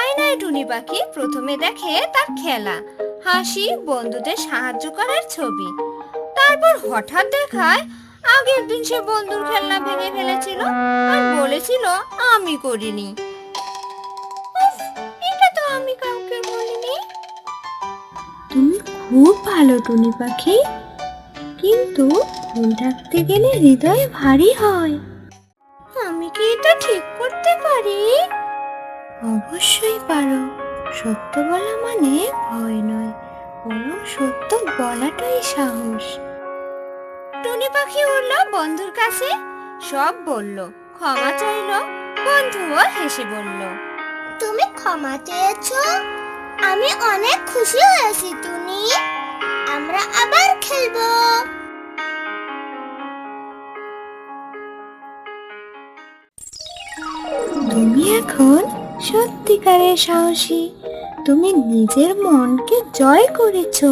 আয়নায় টুনি পাখি প্রথমে দেখে তার খেলা, হাসি, বন্ধুদের সাহায্য করার ছবি। তারপর হঠাৎ দেখায় আগের দিন সে বন্ধুর খেলনা ভেঙে ফেলেছিল আর বলেছিল আমি করিনি। উফ, এটা তো আমি কাউকে বলিনি। তুমি খুব ভালো টুনি পাখি, কিন্তু ভুল রাখতে গেলে হৃদয় ভারী হয়। আমি কি এটা ঠিক করতে পারি? অবশ্যই পারো। সত্য বলা মানে ভয় নয়, বরং সত্য বলাটাই সাহস। টুনি পাখি উড়ল বন্ধুর কাছে, সব বলল, ক্ষমা চাইলো। বন্ধুও হেসে বলল, তুমি ক্ষমা চেয়েছো, আমি অনেক খুশি হয়েছি টুনি। আমরা আবার খেলবো। তুমি এখন সত্যিকারের সাহসী। তুমি নিজের মনকে জয় করেছো।